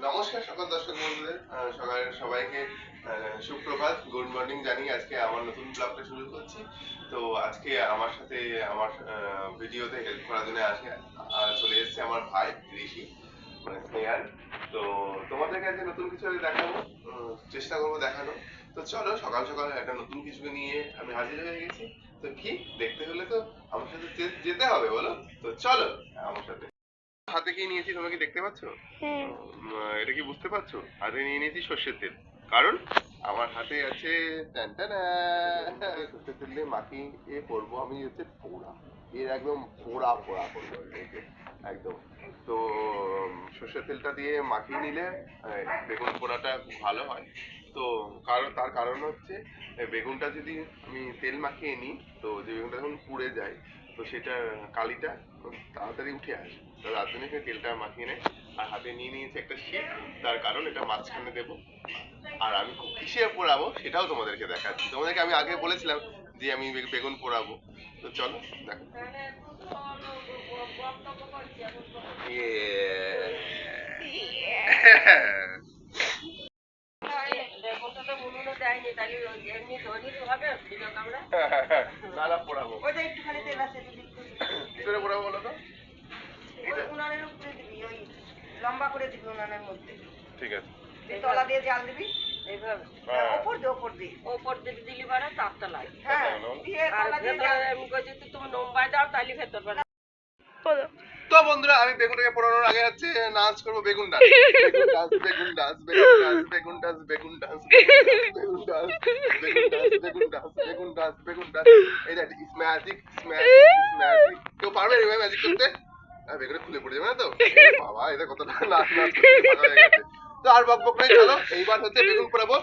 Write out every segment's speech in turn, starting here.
নমস্কার সকল দর্শক বন্ধুদের, সবাইকে সুপ্রভাত, গুড মর্নিং জানিয়ে আজকে আমার নতুন ব্লগটা শুরু করছি। তো আজকে আমার সাথে আমার ভিডিওতে হেল্প করার জন্য চলে এসেছে আমার ভাই ঋষি, মানে স্নেহাল। তো তোমাদেরকে আজকে নতুন কিছু দেখাবো, চেষ্টা করবো দেখানো। তো চলো, সকাল সকাল একটা নতুন কিছু নিয়ে আমি হাজির হয়ে গেছি। তো কি দেখতে হলে তো আমার সাথে যেতে হবে, বলো? তো চলো আমার সাথে। হাতে কি নিয়েছি তোমরা কি দেখতে পাচ্ছ? এটা কি বুঝতে পারছো? হাতে নিয়ে নিয়েছি সর্ষের তেল, কারণ আমার হাতে আছে সর্ষের তেল দিয়ে মাখিয়ে করবো আমি হচ্ছে পোড়া। এর একদম পোড়া পোড়া করবো একদম। তো সর্ষের তেলটা দিয়ে মাখিয়ে নিলে বেগুন পোড়াটা খুব ভালো হয়। তো তার কারণ হচ্ছে বেগুনটা যদি আমি তেল মাখিয়ে নিই, তো যে বেগুনটা যখন পুড়ে যায়, তো সেটা কালিটা তাড়াতাড়ি উঠে আসে। তো তার জন্য তেলটা মাখিয়ে নেয়। আর হাতে নিয়ে নিয়েছে একটা শীট, তার কারণ এটা মাঝখানে দেবো। আর আমি কিসে পোড়াবো সেটাও তোমাদেরকে দেখাচ্ছি। তোমাদেরকে আমি আগে বলেছিলাম যে আমি বেগুন পোড়াবো। তো চলো দেখো। পোড়াবো কি করে পোড়াবো বলো তো? উনানের উপরে দিবি, ওই লম্বা করে দিবি উনানের মধ্যে। ঠিক আছে, তলা দিয়ে জাল দিবি এইভাবে। ওপর দিয়ে ওপর দিয়ে দিলি বারে তাপটা লাগে। হ্যাঁ, দিয়ে তলা দিয়ে জাল। আমি কইছি তুমি নম্বাই দাও তাইলে ভেতর বারে। তো বন্ধুরা, আমি বেগুনটাকে পোড়ানোর আগে হচ্ছে নাচ করবো বেগুন ডান্স। বেগুন ডান্স, বেগুন ডান্স, বেগুন ডান্স, বেগুন ডান্স, বেগুন ডান্স, বেগুন ডান্স, বেগুন ডান্স, বেগুন ডান্স, বেগুন ডান্স, বেগুন ডান্স। এই দেখ, ইটস ম্যাজিক, ইটস ম্যাজিক। কেউ পারবে এভাবে ম্যাজিক করতে? বেগুনে খুলে পড়ে যাবে না তো? বাবা, এটা কতটা নাচ নাচ করতে ভালো হয়ে গেছে। তো আর বকবক নাই, চলো এইবার হচ্ছে বেগুন পোড়াবো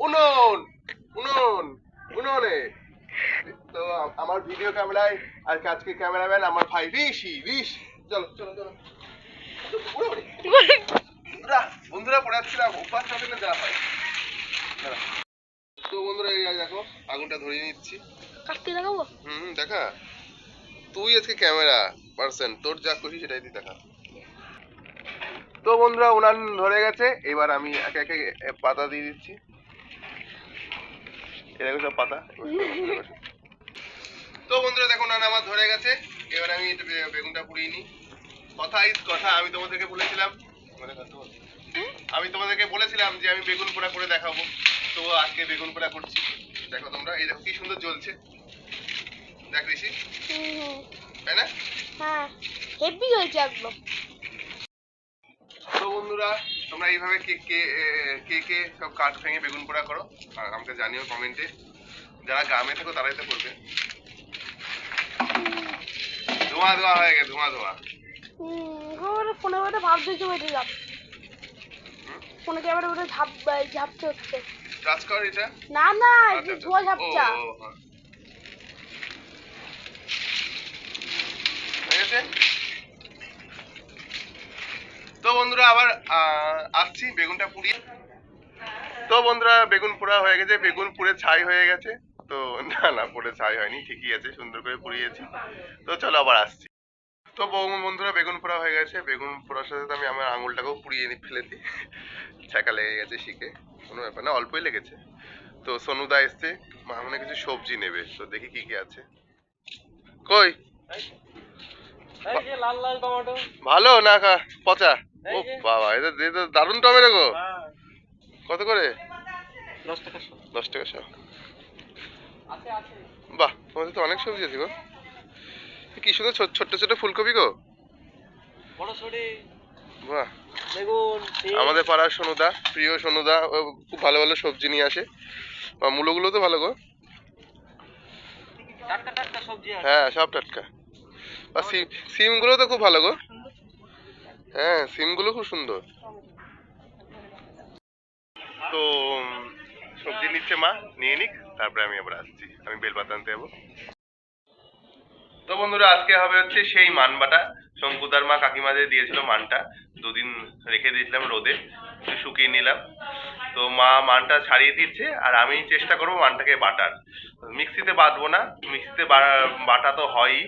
উনুন উনুন উনুনে। তো আমার ভিডিও ক্যামেরায় আর আজকে ক্যামেরাম্যান আমার ভাই ঋষি। চলো চলো চলো। বন্ধুরা পড়াচ্ছিলাম অভ্যাস না থাকলে যা হয়। তো বন্ধুরা, এই দেখো আগুনটা ধরিয়ে নিচ্ছি। কাটতে দেখাবো? দেখা। তুই আজকে ক্যামেরা পার্সন, তোর যা খুশি সেটাই তুই দেখা। তো বন্ধুরা, উনান ধরে গেছে। এবার আমি একে একে পাতা দিয়ে দিচ্ছি। এরকম সব পাতা। তো বন্ধুরা দেখো, উনান আমার ধরে গেছে। এবার আমি বেগুনটা পুড়িয়ে নিই। কথা, আমি তোমাদেরকে বলেছিলাম যে আমি বেগুন পোড়া করে দেখাবো। তো আজকে বেগুন পোড়া করছি। দেখো তোমরা, এই দেখো কি সুন্দর জ্বলছে। দেখ ঋষি, তাই না? হ্যাঁ, হেভি হয়েছে একদম। তো বন্ধুরা, তোমরা এইভাবে কে কে কে কে সব কাঠ ভেঙে বেগুন পোড়া করো আর আমাকে জানিও কমেন্টে। যারা গ্রামে থাকো তারাই তো করবে। ধোঁয়া ধোঁয়া হয়ে গেছে, ধোঁয়া ধোঁয়া। ফোনে ওটা ভাবতে চলে যাবে। ফোনে ক্যামেরা ওটা ঝাপতে হচ্ছে। টাচ কর এটা। না না, এই ধোঁয়া ঝাপটা। তো বন্ধুরা, আবার আসছি বেগুনটা পুড়িয়ে। তো বন্ধুরা, বেগুন পোড়া হয়ে গেছে। বেগুন পুড়ে ছাই হয়ে গেছে। তো না না, পুড়ে ছাই হয়নি, ঠিকই আছে, সুন্দর করে পুড়িয়েছি। তো চলো আবার আসছি। তো বন্ধুরা, বেগুন পোড়া হয়ে গেছে। বেগুন পোড়ার সাথে আমি আমার আঙুলটাকেও পুড়িয়ে ফেলেছি। ছ্যাঁকা লেগে গেছে শিখে, কোনো ব্যাপার না, অল্পই লেগেছে। তো সোনুদা এসছে, মনে কিছু সবজি নেবে। তো দেখি কি কি আছে। কই লাল লাল টমেটো ভালো না পচা? ও বাবা, এটা দারুণ টমেটো গো। কত করে? 10 টাকা 10 টাকা সব। বাহ, তোমাদের তো অনেক সবজি আছে গো। কি সুন্দর ছোট্ট ছোট ফুলকপি গো। বাহ, আমাদের পাড়ার সোনুদা, প্রিয় সোনুদা, খুব ভালো ভালো সবজি নিয়ে আসে। মূলোগুলো তো ভালো গো। হ্যাঁ, সব টাটকা। আর সিম গুলো তো খুব ভালো গো। হ্যাঁ, সিম গুলো খুব সুন্দর। তো সবজি নিচ্ছে মা, নিয়ে নিক, তারপরে আমি আবার আসছি। আমি বেলপাতা আনতে যাবো। তো বন্ধুরা, আজকে হবে হচ্ছে সেই মান বাটা। শঙ্কুদার মা কাকিমাদের দিয়েছিল মানটা, দুদিন রেখে দিয়েছিলাম রোদে, শুকিয়ে নিলাম। তো মা মানটা ছাড়িয়ে দিচ্ছে, আর আমি চেষ্টা করবো মানটাকে বাটার। মিক্সিতে বাটবো না, মিক্সিতে বাটা তো হয়ই,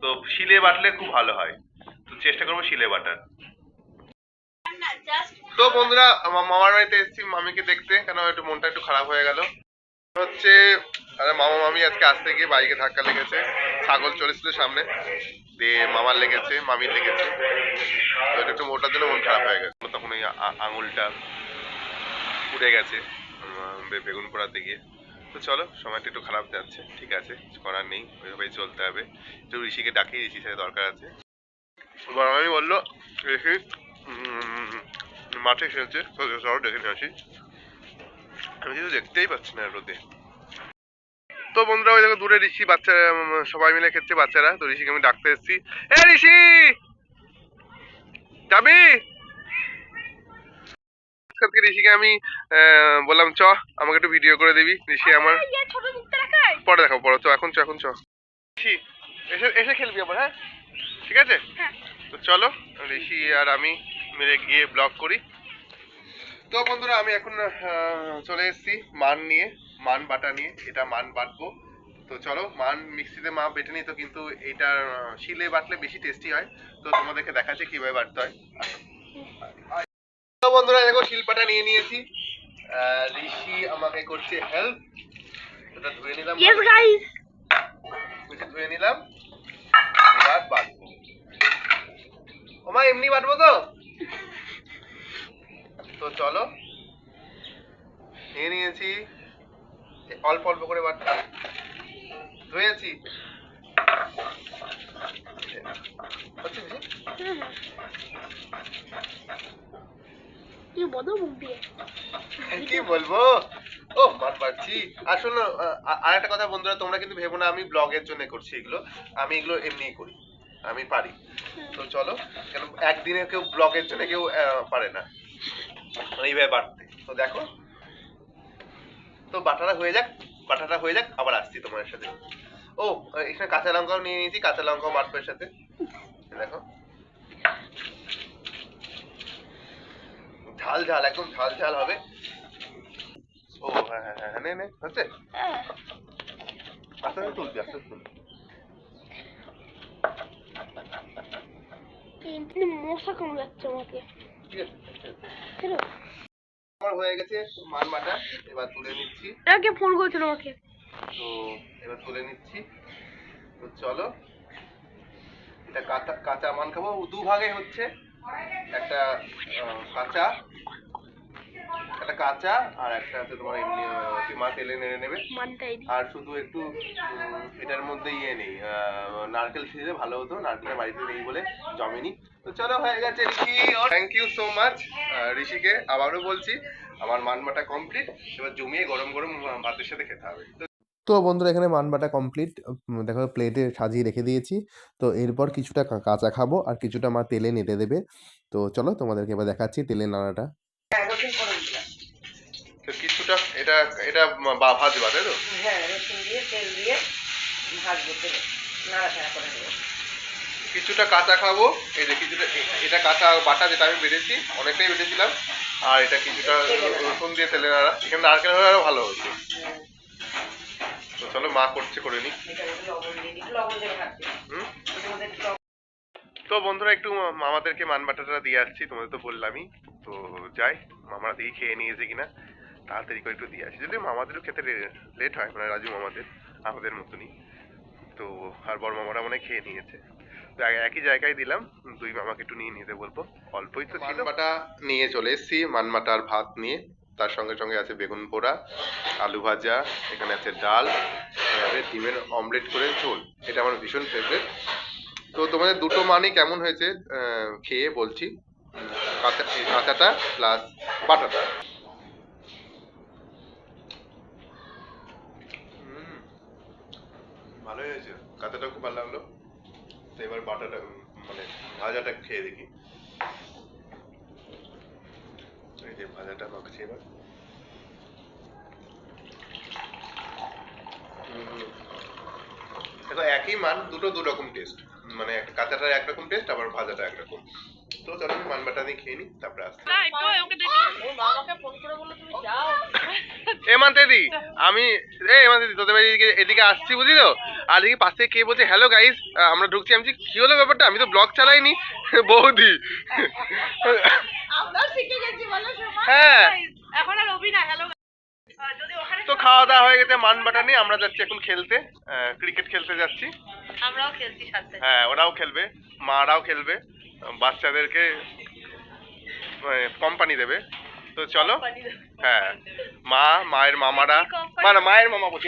তো শিলে বাটলে খুব ভালো হয়। তো চেষ্টা করবো শিলে বাটার। তো বন্ধুরা মামার বাড়িতে এসেছি মামিকে দেখতে, কেন একটু মনটা একটু খারাপ হয়ে গেল হচ্ছে। মামা মামি আজকে আসতে গিয়ে বাইকে ধাক্কা লেগেছে, ছাগল চলেছিল সামনে দিয়ে, মামার লেগেছে, মামির লেগেছে, তো এটা একটু ওটার জন্য মন খারাপ হয়ে গেছে। তখন ওই আঙুলটা পুড়ে গেছে বেগুন পোড়াতে গিয়ে। তো চলো, সময়টা একটু খারাপ যাচ্ছে, ঠিক আছে, কিছু করার নেই, ওইভাবেই চলতে হবে। একটু ঋষিকে ডাকি, ঋষির সাথে দরকার আছে। বড় মামি বললো ঋষি মাঠে খেলছে, চলো দেখে নিয়ে আসি। আমি কিন্তু দেখতেই পাচ্ছি না রোদে। তো বন্ধুরা ওই দেখো দূরে ঋষি, বাচ্চা সবাই মিলে খেলছে বাচ্চারা। তো ঋষিকে আমি ডাকতে এসেছি, এ ঋষি যাবি? আজকে ঋষিকে আমি বললাম চ আমাকে একটু ভিডিও করে দিবি। ঋষি আমার পরে দেখাবো, পরে তো এখন চ এখন চ ঋষি এসে এসে খেলবি আবার, হ্যাঁ ঠিক আছে। তো চলো ঋষি আর আমি মিলে গিয়ে ব্লগ করি। তো বন্ধুরা আমি এখন চলে এসেছি মান নিয়ে, মান বাটা নিয়ে। এটা মান বাটবো। তো চলো, মান মিক্সিতে মা বেটে নিত, কিন্তু এটা শিলে বাটলে বেশি টেস্টি হয়। তো তোমাদেরকে দেখাচ্ছি কিভাবে বাটতে হয়। তো বন্ধুরা দেখো শিলপাটা নিয়ে নিয়েছি, ঋষি আমাকে করছে হেল্প। এটা ধুয়ে নিলাম, ধুয়ে নিলাম, এবার বাটবো। ওমা এমনি বাটবো তো। তো চলো নিয়ে নিয়েছি, অল্প অল্প করে বাটতে ধুয়েছি। কি বলবো, ও মার পাচ্ছি। আর শোনো আর একটা কথা বন্ধুরা, তোমরা কিন্তু ভেবো না আমি ব্লগের জন্য করছি এগুলো, আমি এগুলো এমনিই করি, আমি পারি। তো চলো, কেন একদিনে কেউ ব্লগের জন্য কেউ পারে না এইভাবে বাটতে। তো দেখো, তো বাটাটা হয়ে যাক, বাটাটা হয়ে যাক, আবার আসছি তোমার সাথে। ও এখানে কাঁচা লঙ্কাও নিয়ে নিয়েছি, কাঁচা লঙ্কাও বাটবো এর সাথে। দেখো ঝাল ঝাল, একদম ঝাল ঝাল হবে। ও হ্যাঁ হ্যাঁ হ্যাঁ, নে নে হচ্ছে, আস্তে আস্তে তুলবি, আস্তে আস্তে তুলবি। মশা কামড়াচ্ছে আমাকে। ঠিক আছে, আমার হয়ে গেছে মান বাটা, এবার তুলে নিচ্ছি। কে ফোন করেছিল আমাকে? তো এবার তুলে নিচ্ছি। তো চলো, এটা কাঁচা কাঁচা মান খাবো, দু ভাগে হচ্ছে, একটা কাঁচা, একটা কাঁচা আর একটা হচ্ছে তোমার এমনি মা তেলে নেড়ে নেবে। আর শুধু একটু এটার মধ্যে ইয়ে নেই, নারকেল ছিঁড়ে ভালো হতো, নারকেলের বাড়িতে নেই বলে জমেনি। তো চলো হয়ে গেছে ঋষি, থ্যাংক ইউ সো মাচ ঋষিকে। আবারও বলছি আমার মান বাটা কমপ্লিট, এবার জমিয়ে গরম গরম ভাতের সাথে খেতে হবে। তো বন্ধুরা এখানে মান বাটা কমপ্লিট, দেখো প্লেটে সাজিয়ে রেখে দিয়েছি। তো এরপর কিছুটা কাঁচা খাবো আর কিছুটা মা তেলে নেড়ে দেবে। তো চলো তোমাদেরকে এবার দেখাচ্ছি তেলে নাড়াটা। তো কিছুটা এটা এটা ভাজবা তাই তো? হ্যাঁ, রসুন দিয়ে তেল দিয়ে ভাজবো, তেলে নাড়াচাড়া করে দেবো। কিছুটা কাঁচা খাবো, এই যে কিছুটা, এটা কাঁচা বাটা যেটা আমি বেটেছি, অনেকটাই বেটেছিলাম। আর এটা কিছুটা রসুন দিয়ে তেলে নাড়া, এখানে নারকেল হলে আরো ভালো হতো। তো চলো মা করছে, করে নি। তো বন্ধুরা একটু মামাদেরকে মান বাটাটা দিয়ে আসছি, তোমাদের তো বললামই। তো যাই, মামারা দিয়ে খেয়ে নিয়েছে কিনা তাড়াতাড়ি করে একটু দিয়ে আসি, যদি মামাদেরও খেতে লেট হয়, মানে রাজু মামাদের আমাদের মতনই। তো আর বড় মামারা মনে খেয়ে নিয়েছে। তো একই জায়গায় দিলাম, দুই মামাকে একটু নিয়ে নিতে বলবো, অল্পই তো ছিল। মানবাটা নিয়ে চলে এসেছি, মানবাটা আর ভাত নিয়ে, তার সঙ্গে সঙ্গে আছে বেগুন পোড়া, আলু ভাজা, এখানে আছে ডাল, ডিমের অমলেট করে ঝোল, এটা আমার ভীষণ ফেভারিট। তো তোমাদের দুটো মানই কেমন হয়েছে খেয়ে বলছি, কাঁচাটা প্লাস বাটাটা। ভালোই হয়েছে, কাঁচাটা খুব ভালো লাগলো। তো এবার বাটাটা মানে ভাজাটা খেয়ে দেখি, এই যে ভাজাটা মাখছি এবার। দেখো একই মান, দুটো দু রকম টেস্ট, মানে কাঁচাটা একরকম টেস্ট, আবার ভাজাটা একরকম। তো চলো আমি মান বাটা দিয়ে খেয়ে নিই, তারপরে আসছি। এ মানতে দি, আমি এই আমাদের তোদের বাড়ি এদিকে আসছি বুঝলি তো, আর এদিকে পাশ থেকে কে বলছে হ্যালো গাইস, আমরা ঢুকছি। আমি বলছি, কি হলো ব্যাপারটা, আমি তো ব্লগ চালাইনি। বৌদি হ্যাঁ তো খাওয়া দাওয়া হয়ে গেছে, মান বাটা নেই, আমরা যাচ্ছি এখন খেলতে, ক্রিকেট খেলতে যাচ্ছি। আমরাও খেলছি সাথে। হ্যাঁ ওরাও খেলবে, মারাও খেলবে, বাচ্চাদেরকে কোম্পানি দেবে। তো চলো। হ্যাঁ মায়ের মামারা, মানে মায়ের মামা বলছি,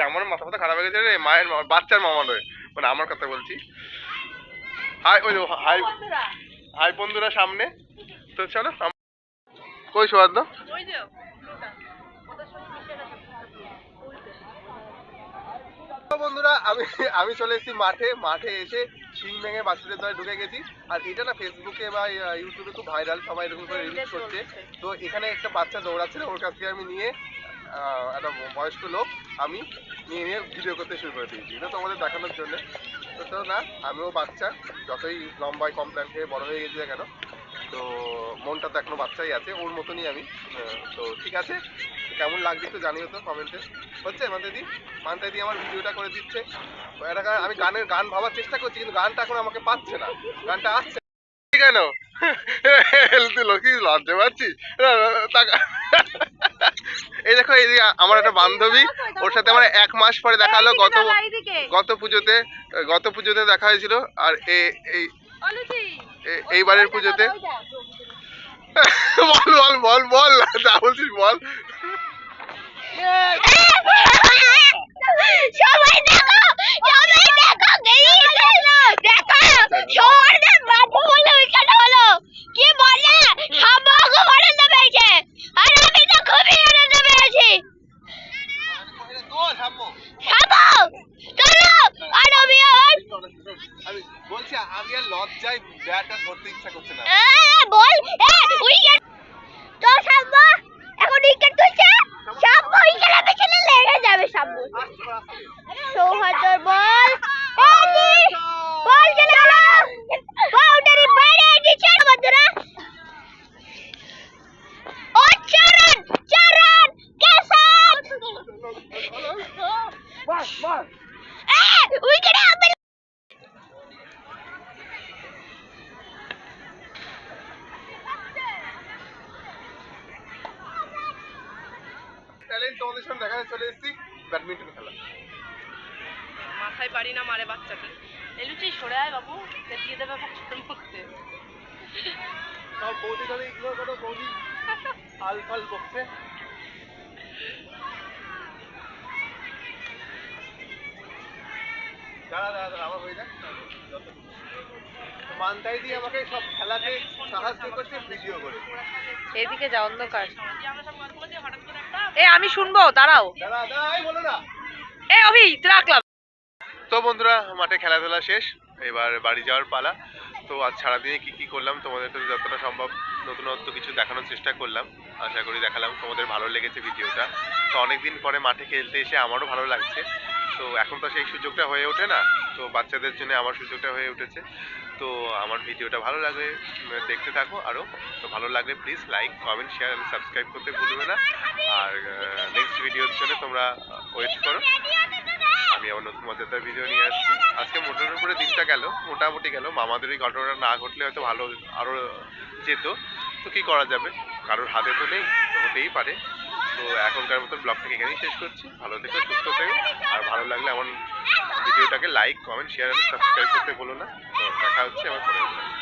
আমার মাথা মাথা খারাপ হয়ে গেছে রে, মায়ের মামা, বাচ্চার মামা নয়, মানে আমার কথা বলছি। হাই ওই হাই হাই বন্ধুরা সামনে। তো চলো কই সৌহার্দ্য, বন্ধুরা আমি আমি চলে এসেছি মাঠে এসে শিং ভেঙে বাচ্চাদের দলে ঢুকে গেছি। আর এটা না ফেসবুকে বা ইউটিউবে খুব ভাইরাল, সবাই এরকম করে রিলিজ করছে। তো এখানে একটা বাচ্চা দৌড়াচ্ছিল, ওর কাছ থেকে আমি নিয়ে একটা বয়স্ক লোক আমি নিয়ে ভিডিও করতে শুরু করে দিয়েছি, এটা তোমাদের দেখানোর জন্য। তো না আমিও বাচ্চা, যতই লম্বায় কম প্ল্যান খেয়ে বড় হয়ে গেছি না কেন, তো মনটা তো এখনো বাচ্চাই আছে, ওর মতনই আমি। তো ঠিক আছে, কেমন লাগছে একটু জানিও তো কমেন্টে। হচ্ছে মান্তাদি আমার ভিডিওটা করে দিচ্ছে। এটা আমি গান ভাবার চেষ্টা করছি, কিন্তু গানটা এখন আমাকে পাচ্ছে না, গানটা আসছে কেন? তুই লক্ষ্মী লজ্জা পাচ্ছিস? এই দেখো এই আমার একটা বান্ধবী, ওর সাথে আমার 1 মাস পরে দেখা হলো, গত পুজোতে দেখা হয়েছিল। আর এইবারের পুজোতে বল বল বল যা বলছিস বল। সবাই দেখো সৌহার্দ্যের বাবু বলে উইকেট হলো, কি বলে সম্পর্ক আনন্দ পেয়েছে, আর আমি তো খুবই আনন্দ পেয়েছি। আমি বলছি আমি আর লজ্জায় ব্যাট আর ধরতে ইচ্ছা করছে না। বল উইকেট তো সাম্বু এখন উইকেট তুলছে, সাম্বু উইকেটের পেছনে লেগে যাবে। সাম্বু সৌহার্দ্যের বল বল চলে গেল, বাউন্ডারি বাইরে দিচ্ছে বন্ধুরা। ও 4 রান কে সাথ বাস বাস উইকেটে হবে। ট্যালেন্ট তোমাদের সামনে দেখাতে চলে এসেছি, ব্যাডমিন্টন খেলা। মাথায় বাড়ি না মারে বাচ্চাকে, এলুচি সরে আয় বাবু, দিয়ে দেবে বাচ্চাদের মধ্যে। সব বৌদি ধরে ইগনোর করো, বৌদি আল ফাল বকছে। দাঁড়া আমার হয়ে যাক। মানতাই দিয়ে আমাকে সব খেলাতে সাহায্য করছে ভিডিও করে। এদিকে যা, অন্ধকার। আমি শুনবো, দাঁড়াও। দাঁড়া এই বলো না। অভি রাখলাম। তো বন্ধুরা মাঠে খেলাধুলা শেষ, এবার বাড়ি যাওয়ার পালা। তো আজ সারাদিনে কি করলাম তোমাদের তো যতটা সম্ভব নতুনত্ব কিছু দেখানোর চেষ্টা করলাম, আশা করি দেখালাম, তোমাদের ভালো লেগেছে ভিডিওটা। তো অনেকদিন পরে মাঠে খেলতে এসে আমারও ভালো লাগছে। তো এখন তো সেই সুযোগটা হয়ে ওঠে না, তো বাচ্চাদের জন্য আমার সুযোগটা হয়ে উঠেছে। তো আমার ভিডিওটা ভালো লাগে দেখতে থাকো আরও। তো ভালো লাগলে প্লিজ লাইক কমেন্ট শেয়ার এবং সাবস্ক্রাইব করতে ভুলবে না। আর নেক্সট ভিডিওর জন্য তোমরা ওয়েট করো, আমি আবার নতুন মজাদার ভিডিও নিয়ে আসছি। আজকে মোটার উপরে দিনটা গেল, মোটামুটি গেল, মামাদের এই ঘটনাটা না ঘটলে হয়তো ভালো আরও যেত। তো কি করা যাবে, কারোর হাতে তো নেই, তো হতেই পারে। তো এখনকার মতন ব্লগটাকে এখানেই শেষ করছি। ভালো থেকো, সুস্থ থেকো, আর ভালো লাগলে আমার ভিডিওটাকে লাইক কমেন্ট শেয়ার এবং সাবস্ক্রাইব করতে ভুলো না। তো দেখা হচ্ছে আমার পরের ভিডিও।